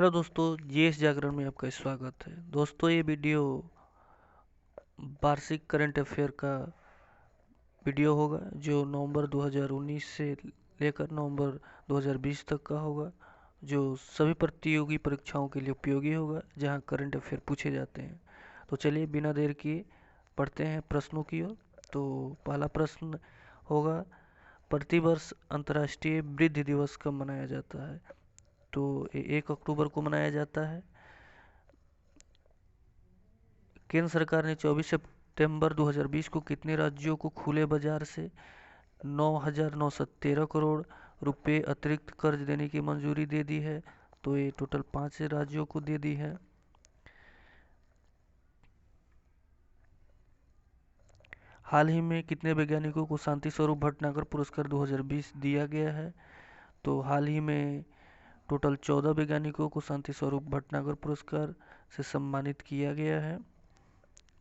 Hello दोस्तों, GS जागरण में आपका स्वागत है। दोस्तों, ये वीडियो वार्षिक करंट अफेयर का वीडियो होगा जो नवंबर 2019 से लेकर नवंबर 2020 तक का होगा, जो सभी प्रतियोगी परीक्षाओं के लिए उपयोगी होगा, जहां करंट अफेयर पूछे जाते हैं। तो चलिए बिना देर किए पढ़ते हैं प्रश्नों की ओर। तो पहला प्रश्न होगा, प्रतिवर्ष अंतर्राष्ट्रीय वृद्ध दिवस कब मनाया जाता है? तो 1 अक्टूबर को मनाया जाता है। केंद्र सरकार ने 24 सितंबर 2020 को कितने राज्यों को खुले बाजार से 9,913 करोड़ रुपए अतिरिक्त कर्ज देने की मंजूरी दे दी है? तो ये टोटल 5 राज्यों को दे दी है। हाल ही में कितने वैज्ञानिकों को शांति स्वरूप भटनागर पुरस्कार 2020 दिया गया है? तो हाल ही में टोटल 14 वैज्ञानिकों को शांति स्वरूप भटनागर पुरस्कार से सम्मानित किया गया है।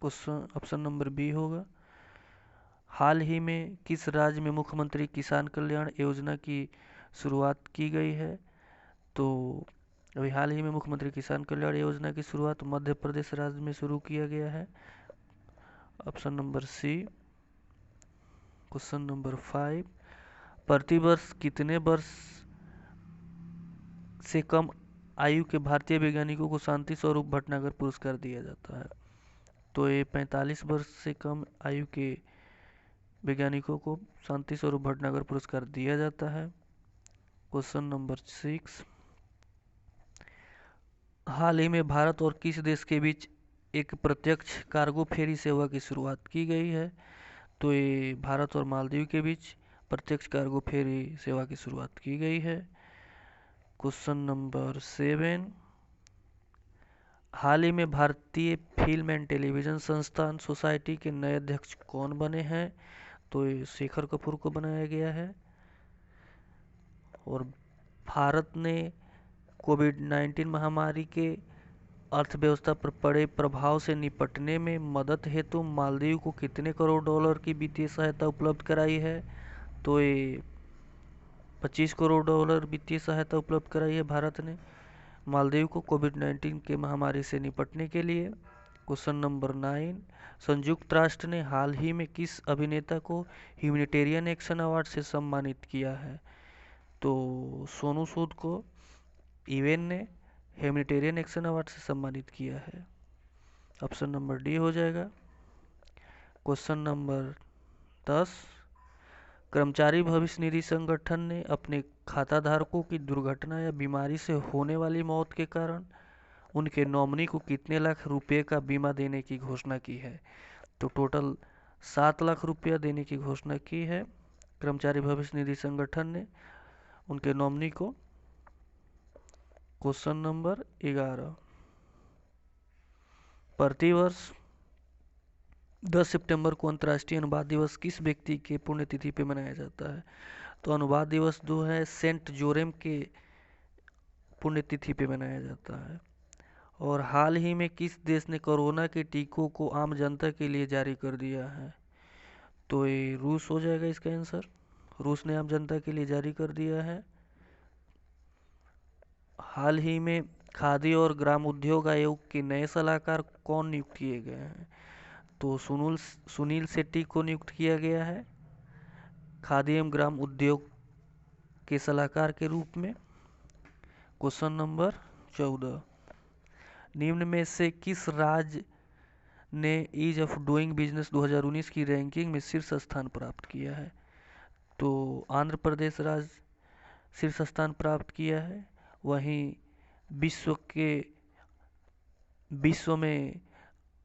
क्वेश्चन ऑप्शन नंबर बी होगा। हाल ही में किस राज्य में मुख्यमंत्री किसान कल्याण योजना की शुरुआत की गई है? तो अभी हाल ही में मुख्यमंत्री किसान कल्याण योजना की शुरुआत मध्य प्रदेश राज्य में शुरू किया गया है। Option number C. Question number 5, प्रतिवर्ष कितने वर्ष से कम आयु के भारतीय वैज्ञानिकों को शांति स्वरूप भटनागर पुरस्कार दिया जाता है? तो ये 45 वर्ष से कम आयु के वैज्ञानिकों को शांति स्वरूप भटनागर पुरस्कार दिया जाता है। क्वेश्चन नंबर 6, हाल ही में भारत और किस देश के बीच एक प्रत्यक्ष कार्गो फेरी सेवा की शुरुआत की गई है? तो ये भारत और मालदीव के बीच प्रत्यक्ष कार्गो फेरी सेवा की शुरुआत की गई है। क्वेश्चन नंबर 7, हाल ही में भारतीय फिल्म एंड टेलीविजन संस्थान सोसाइटी के नए अध्यक्ष कौन बने हैं? तो ये शेखर कपूर को बनाया गया है। और भारत ने कोविड-19 महामारी के अर्थव्यवस्था पर पड़े प्रभाव से निपटने में मदद हेतु मालदीव को कितने करोड़ डॉलर की वित्तीय सहायता उपलब्ध कराई है? तो ये 25 करोड़ डॉलर वित्तीय सहायता उपलब्ध कराई है भारत ने मालदीव को कोविड-19 के महामारी से निपटने के लिए। क्वेश्चन नंबर 9, संयुक्त राष्ट्र ने हाल ही में किस अभिनेता को ह्यूमैनिटेरियन एक्शन अवार्ड से सम्मानित किया है? तो सोनू सूद को यूएन ने ह्यूमैनिटेरियन एक्शन अवार्ड से सम्मानित किया है। ऑप्शन नंबर डी हो जाएगा। क्वेश्चन नंबर 10, कर्मचारी भविष्य निधि संगठन ने अपने खाताधारकों की दुर्घटना या बीमारी से होने वाली मौत के कारण उनके नॉमिनी को कितने लाख रुपए का बीमा देने की घोषणा की है? तो टोटल 7 लाख रुपया देने की घोषणा की है कर्मचारी भविष्य निधि संगठन ने उनके नॉमिनी को। क्वेश्चन नंबर 11, प्रतिवर्ष 10 सितंबर को अंतर्राष्ट्रीय अनुवाद दिवस किस व्यक्ति के पुण्यतिथि पे मनाया जाता है? तो अनुवाद दिवस जो है सेंट जोरेम के पुण्यतिथि पे मनाया जाता है। और हाल ही में किस देश ने कोरोना के टीकों को आम जनता के लिए जारी कर दिया है? तो ये रूस हो जाएगा इसका आंसर। रूस ने आम जनता के लिए जारी कर दिया है। हाल ही में खादी और ग्राम उद्योग आयोग के नए सलाहकार कौन नियुक्त किए गए हैं? तो सुनील शेट्टी को नियुक्त किया गया है खादी एवं ग्राम उद्योग के सलाहकार के रूप में। क्वेश्चन नंबर 14, निम्न में से किस राज्य ने ईज ऑफ डूइंग बिजनेस 2019 की रैंकिंग में शीर्ष स्थान प्राप्त किया है? तो आंध्र प्रदेश राज्य शीर्ष स्थान प्राप्त किया है। वहीं विश्व में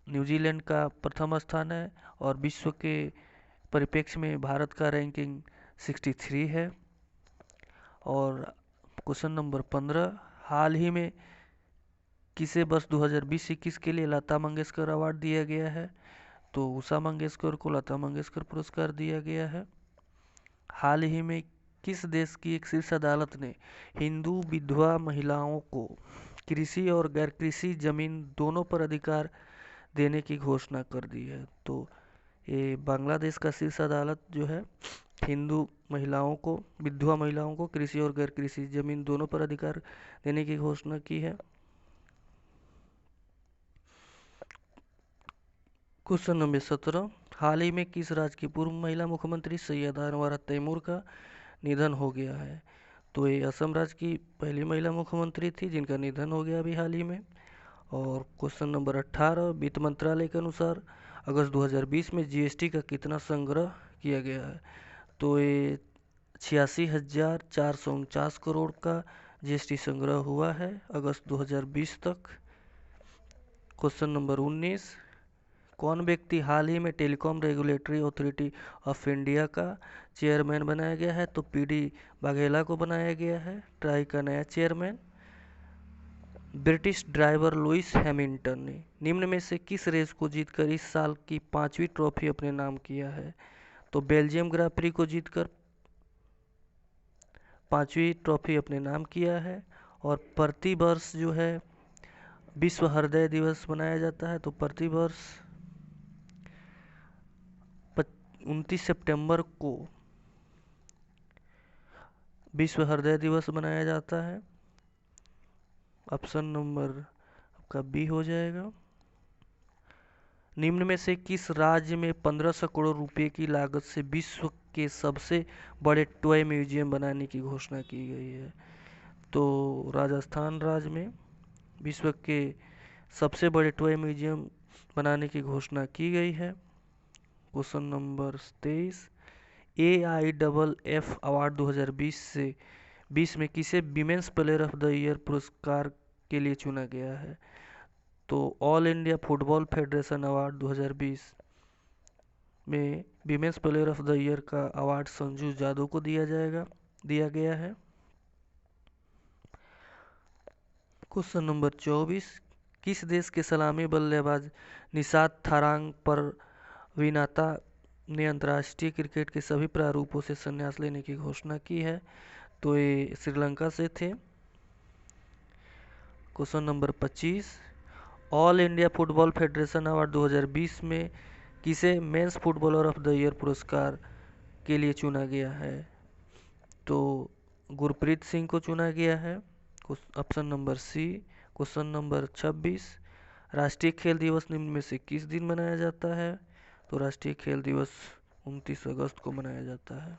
न्यूजीलैंड का प्रथम स्थान है और विश्व के परिप्रेक्ष्य में भारत का रैंकिंग 63 है। और क्वेश्चन नंबर 15, हाल ही में किसे वर्ष 2020-21 के लिए लता मंगेशकर अवार्ड दिया गया है? तो उषा मंगेशकर को लता मंगेशकर पुरस्कार दिया गया है। हाल ही में किस देश की एक शीर्ष अदालत ने हिंदू विधवा महिलाओं को कृषि और गैर कृषि जमीन दोनों पर अधिकार देने की घोषणा कर दी है? तो ये बांग्लादेश का शीर्ष अदालत जो है हिंदू महिलाओं को, विधवा महिलाओं को कृषि और गैर कृषि जमीन दोनों पर अधिकार देने की घोषणा की है। क्वेश्चन नंबर 17, हाल ही में किस राज्य की पूर्व महिला मुख्यमंत्री सैयदा अनवरा तैमूर का निधन हो गया है? तो ये असम राज्य की पहली महिला मुख्यमंत्री थी जिनका निधन हो गया अभी हाल ही में। और क्वेश्चन नंबर 18, वित्त मंत्रालय के अनुसार अगस्त 2020 में जीएसटी का कितना संग्रह किया गया है? तो ये 86,449 करोड़ का जीएसटी संग्रह हुआ है अगस्त 2020 तक। क्वेश्चन नंबर 19, कौन व्यक्ति हाल ही में telecom regulatory authority of India का चेयरमैन बनाया गया है? तो पीडी वाघेला को बनाया गया है ट्राई का नया chairman. British driver Lewis Hamilton ने निम्न में से किस रेस को जीतकर इस साल की 5वीं ट्रॉफी अपने नाम किया है? तो बेल्जियम ग्रां प्री को जीतकर 5वीं ट्रॉफी अपने नाम किया है। और प्रति वर्ष जो है विश्व हृदय दिवस मनाया जाता है, तो प्रति वर्ष 29 सितंबर को विश्व हृदय दिवस मनाया जाता है। ऑप्शन नंबर आपका बी हो जाएगा। निम्न में से किस राज्य में 1500 करोड़ रुपए की लागत से विश्व के सबसे बड़े टॉय म्यूजियम बनाने की घोषणा की गई है? तो राजस्थान राज्य में विश्व के सबसे बड़े टॉय म्यूजियम बनाने की घोषणा की गई है। क्वेश्चन नंबर 23, AIFF अवार्ड 2020 में किसे women's player of the year पुरस्कार के लिए चुना गया है? तो all India football federation award 2020 में women's player of the year का अवार्ड संजू जादव को दिया गया है। क्वेश्चन नंबर 24, किस देश के सलामी बल्लेबाज निशात थारांग परवीनाता ने अंतर्राष्ट्रीय क्रिकेट के सभी प्रारूपों से संन्यास लेने की घोषणा की है? तो ये श्रीलंका से थे। Question number 25, all India football federation award 2020 में किसे men's footballer of the year पुरस्कार के लिए चुना गया है? तो गुरप्रीत सिंह को चुना गया है। Option number C. Question number 26, राष्ट्रीय खेल दिवस निम्न में से किस दिन मनाया जाता है? तो राष्ट्रीय खेल दिवस 29 अगस्त को मनाया जाता है।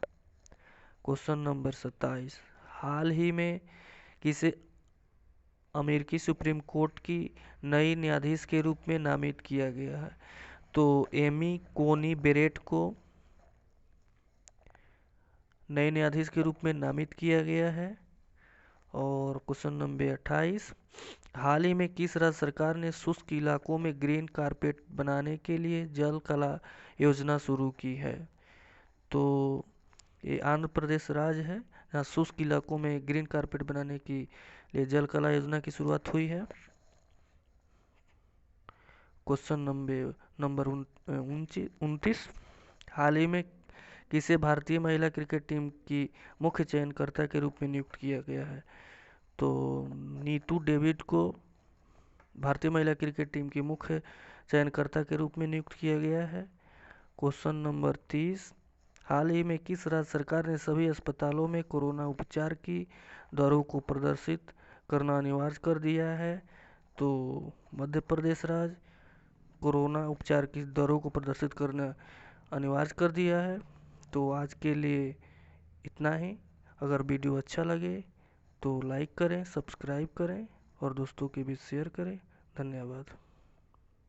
क्वेश्चन नंबर 27, हाल ही में किसे अमेरिकी सुप्रीम कोर्ट की नई न्यायाधीश के रूप में नामित किया गया है? तो एमी कोनी बेरेट को नए न्यायाधीश के रूप में नामित किया गया है। और क्वेश्चन नंबर 28, हाल ही में किस राज्य सरकार ने शुष्क इलाकों में ग्रीन कारपेट बनाने के लिए जल कला योजना शुरू की है? तो ये आंध्र प्रदेश राज्य है जहाँ शुष्क इलाकों में ग्रीन कारपेट बनाने के लिए जल कला योजना की शुरुआत हुई है। क्वेश्चन नंबर 29, हाल ही में किसे भारतीय महिला क्रिकेट टीम की मुख्य चयनकर्ता के रूप में नियुक्त किया गया है? तो नीतू डेविड को भारतीय महिला क्रिकेट टीम की मुख्य चयनकर्ता के रूप में नियुक्त किया गया है। क्वेश्चन नंबर 30, हाल ही में किस राज्य सरकार ने सभी अस्पतालों में कोरोना उपचार की दरों को प्रदर्शित करना अनिवार्य कर दिया है? तो मध्य प्रदेश राज्य कोरोना उपचार की दरों को प्रदर्शित करना अनिवार्य कर दिया है। तो आज के लिए इतना ही। अगर वीडियो अच्छा लगे तो लाइक करें, सब्सक्राइब करें और दोस्तों के बीच शेयर करें। धन्यवाद।